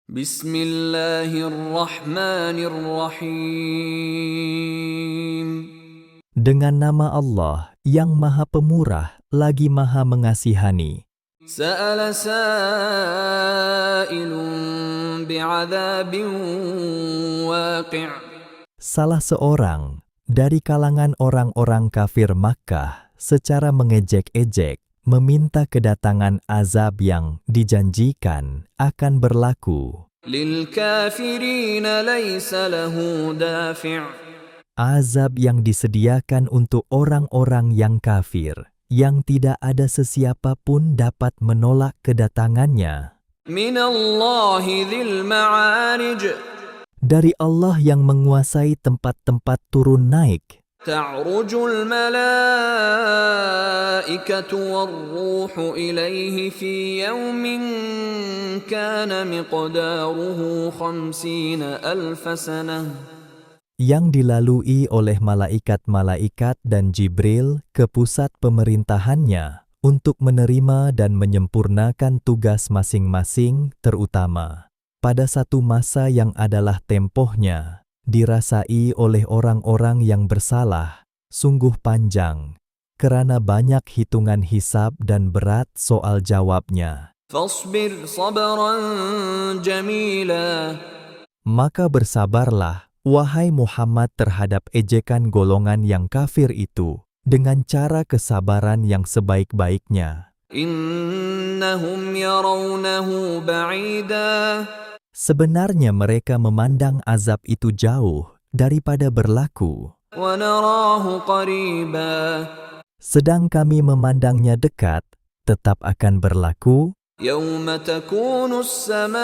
Bismillahirrahmanirrahim. Dengan nama Allah yang Maha Pemurah lagi Maha Mengasihani. Sa'ala sa'ilun bi'adzabin waqi'. Salah seorang dari kalangan orang-orang kafir Makkah secara mengejek-ejek meminta kedatangan azab yang dijanjikan akan berlaku. Lil kafirina laysa lahu dafi'. Azab yang disediakan untuk orang-orang yang kafir, yang tidak ada sesiapa pun dapat menolak kedatangannya. Minallahi dzil ma'arij. Dari Allah yang menguasai tempat-tempat turun naik. Ta'rujul malaikatu war-ruhu ilaihi fi yawmin kana miqdaruhu 50,000 sanah. Yang dilalui oleh malaikat-malaikat dan Jibril ke pusat pemerintahannya untuk menerima dan menyempurnakan tugas masing-masing, terutama pada satu masa yang adalah tempohnya dirasai oleh orang-orang yang bersalah, sungguh panjang, karena banyak hitungan hisab dan berat soal jawabnya. Fasbir sabran jamila. Maka bersabarlah, wahai Muhammad, terhadap ejekan golongan yang kafir itu, dengan cara kesabaran yang sebaik-baiknya. Innahum yarawnahu ba'ida. Sebenarnya mereka memandang azab itu jauh daripada berlaku. Wa narahu qariba. Sedang kami memandangnya dekat, tetap akan berlaku. Yawma takunu as-samaa'u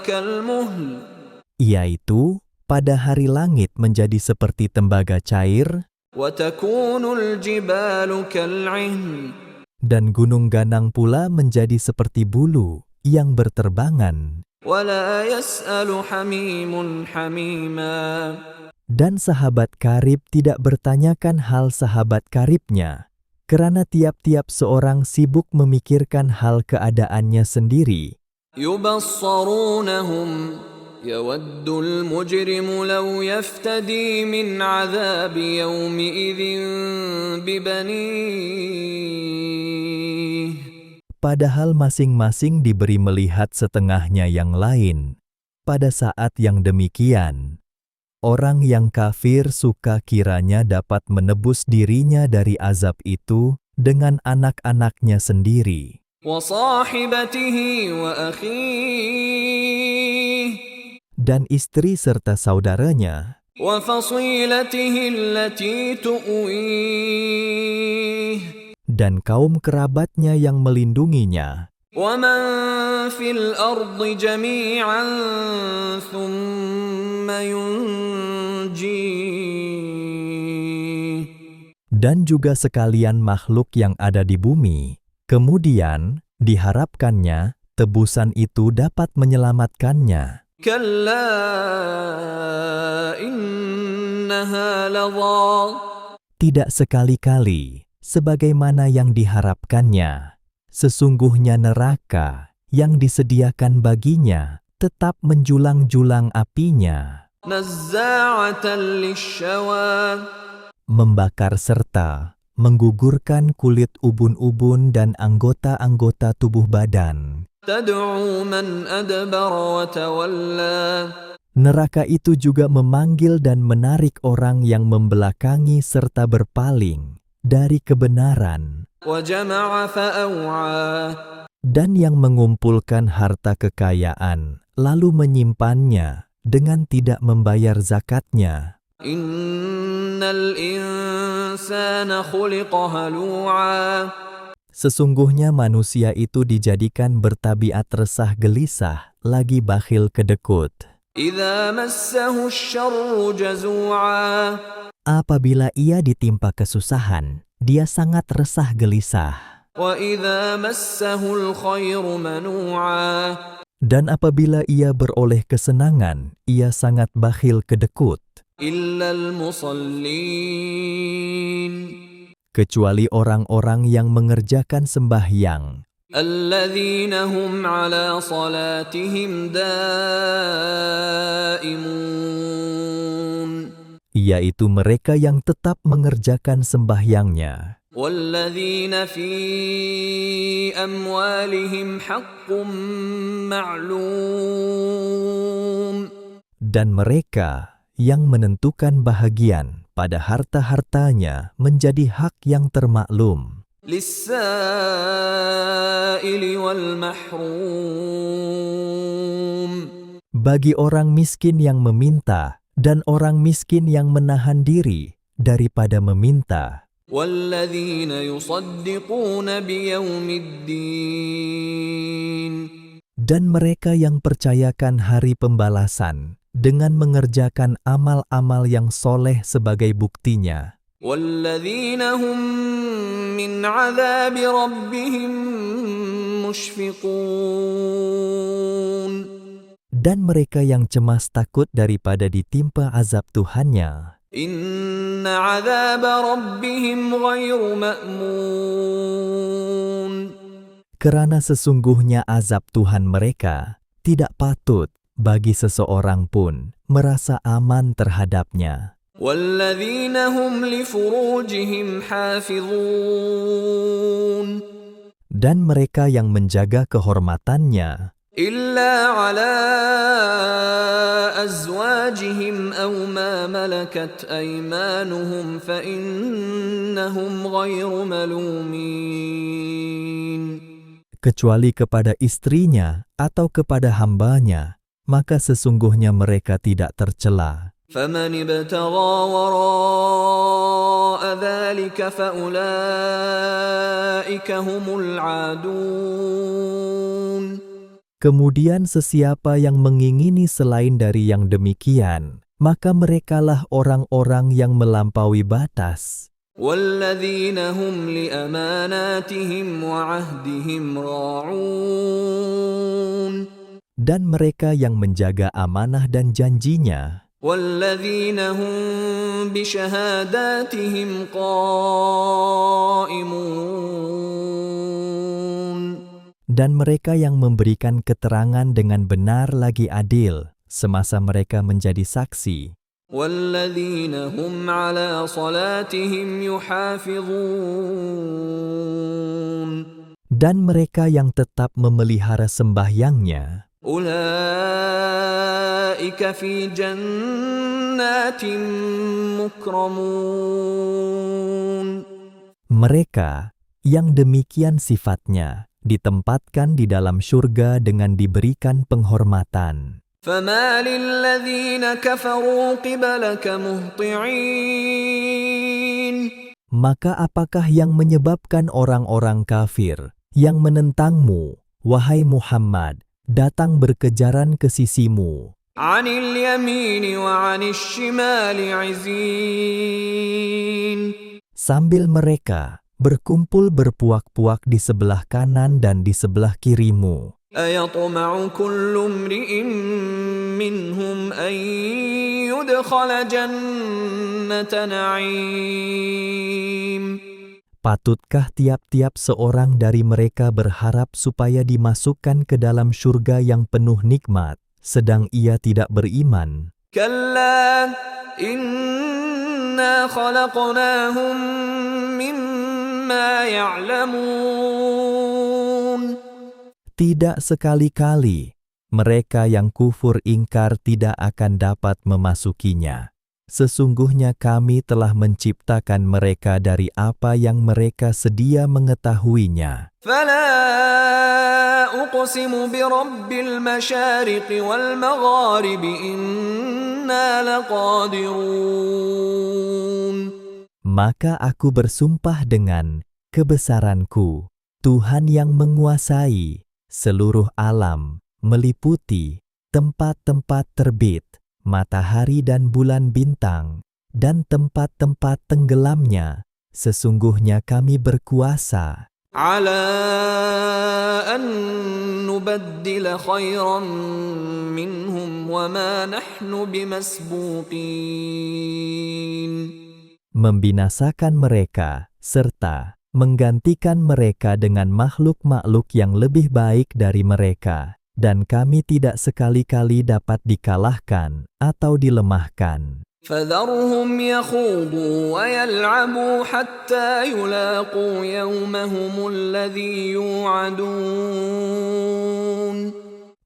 kalmuhl. Yaitu, pada hari langit menjadi seperti tembaga cair, Wa takunul jibalu kal'ihn. dan gunung ganang pula menjadi seperti bulu yang berterbangan. Wa la yas'alu hamimun hamima. Dan sahabat karib tidak bertanyakan hal sahabat karibnya, karena tiap-tiap seorang sibuk memikirkan hal keadaannya sendiri. Yubassarunahum. Yawaddul mujrimu law yaftadi min 'adzabi yawmi'idzin bibanih. Padahal masing-masing diberi melihat setengahnya yang lain. Pada saat yang demikian, orang yang kafir suka kiranya dapat menebus dirinya dari azab itu dengan anak-anaknya sendiri. Wa sahibatihi wa akhihi. Dan istri serta saudaranya. Wa fasilatihi allati tu'wih. Dan kaum kerabatnya yang melindunginya. Wa man fil ardi jami'an thumma yunjih. Dan juga sekalian makhluk yang ada di bumi. Kemudian, diharapkannya, tebusan itu dapat menyelamatkannya. Kalla innaha ladha. Tidak sekali-kali, sebagaimana yang diharapkannya. Sesungguhnya neraka yang disediakan baginya tetap menjulang-julang apinya. Nazza'atan lishawa. Membakar serta menggugurkan kulit ubun-ubun dan anggota-anggota tubuh badan. Tad'u man adbara wa tawalla. Neraka itu juga memanggil dan menarik orang yang membelakangi serta berpaling dari kebenaran. Wa jama'a fa'aw'a. Dan yang mengumpulkan harta kekayaan, lalu menyimpannya dengan tidak membayar zakatnya. Innal insana khuliqa halu'a. Sesungguhnya manusia itu dijadikan bertabiat resah gelisah, lagi bakhil kedekut. Idza massahu asy-syarru jazu'a. Apabila ia ditimpa kesusahan, dia sangat resah gelisah. Wa idza massahu al-khairu manu'a. Dan apabila ia beroleh kesenangan, ia sangat bakhil kedekut. Illal musallin. Kecuali orang-orang yang mengerjakan sembahyang, الذين هم على صلاتهم دائمون yaitu mereka yang tetap mengerjakan sembahyangnya, والذين في أموالهم حق معلوم dan mereka yang menentukan bahagian pada harta-hartanya menjadi hak yang termaklum للسائل والمحروم bagi orang miskin yang meminta dan orang miskin yang menahan diri daripada meminta, والذين يصدقون بيوم الدين dan mereka yang percayakan hari pembalasan dengan mengerjakan amal-amal yang soleh sebagai buktinya, والذين هم من عذاب ربهم مشفقون dan mereka yang cemas takut daripada ditimpa azab Tuhannya, إن عذاب ربهم غير مأمون karena sesungguhnya azab Tuhan mereka tidak patut bagi seseorang pun merasa aman terhadapnya. والذين هم لفروجهم حافظون Dan mereka yang menjaga kehormatannya, إلا على أزواجهم أو ما ملكت أيمانهم فإنهم غير ملومين kecuali kepada istrinya atau kepada hambanya, maka sesungguhnya mereka tidak tercela. فمن ابتغى وراء ذلك فأولئك هم العادون Kemudian sesiapa yang mengingini selain dari yang demikian, maka merekalah orang-orang yang melampaui batas. والذين هم لأماناتهم وعهدهم راعون Dan mereka yang menjaga amanah dan janjinya, والذين هم بشهاداتهم قائمون dan mereka yang memberikan keterangan dengan benar lagi adil semasa mereka menjadi saksi, والذين هم على صلاتهم يحافظون dan mereka yang tetap memelihara sembahyangnya, أولئك في جنات مكرمون mereka yang demikian sifatnya ditempatkan di dalam syurga dengan diberikan penghormatan. فما للذين كفروا قبلك مهطعين Maka apakah yang menyebabkan orang-orang kafir yang menentangmu, wahai Muhammad, datang berkejaran ke sisimu, عن اليمين وعن الشمال عزين sambil mereka berkumpul berpuak-puak di sebelah kanan dan di sebelah kirimu? أيطمع كل امرئ منهم أن يدخل جنة نعيم Patutkah tiap-tiap seorang dari mereka berharap supaya dimasukkan ke dalam syurga yang penuh nikmat, sedang ia tidak beriman? كلا إنا خلقناهم مما يعلمون Tidak sekali-kali mereka yang kufur ingkar tidak akan dapat memasukinya. Sesungguhnya kami telah menciptakan mereka dari apa yang mereka sedia mengetahuinya. فلا أقسم برب المشارق والمغارب إنا لقادرون Maka aku bersumpah dengan kebesaranku, Tuhan yang menguasai seluruh alam, meliputi tempat-tempat terbit, matahari dan bulan bintang, dan tempat-tempat tenggelamnya. Sesungguhnya kami berkuasa على أن نبدل خيرا منهم وما نحن بمسبوقين membinasakan mereka, serta menggantikan mereka dengan makhluk-makhluk yang lebih baik dari mereka, dan kami tidak sekali-kali dapat dikalahkan atau dilemahkan. فذرهم يخوضوا ويلعبوا حتى يلاقوا يومهم الذي يوعدون.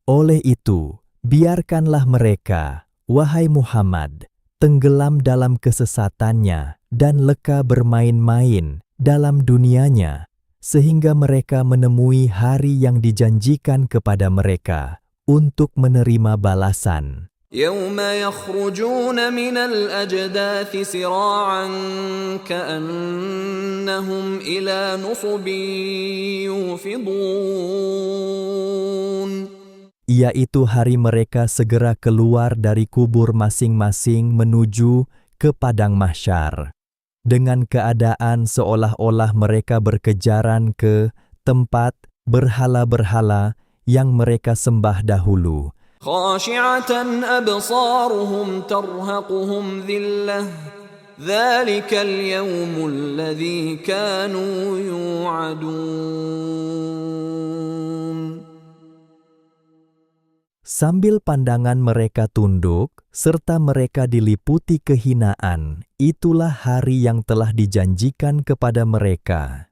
Oleh itu, biarkanlah mereka, wahai Muhammad, tenggelam dalam kesesatannya dan leka bermain-main dalam dunianya, sehingga mereka menemui hari yang dijanjikan kepada mereka untuk menerima balasan. يوم يخرجون من الأجداث سراعا كأنهم إلى نصب يوفضون. Yaitu hari mereka segera keluar dari kubur masing-masing menuju ke padang mahsyar, dengan keadaan seolah-olah mereka berkejaran ke tempat berhala-berhala yang mereka sembah dahulu. خاشعة أبصارهم ترهقهم ذلة ذلك اليوم الذي كانوا يوعدون. Sambil pandangan mereka tunduk, serta mereka diliputi kehinaan, itulah hari yang telah dijanjikan kepada mereka.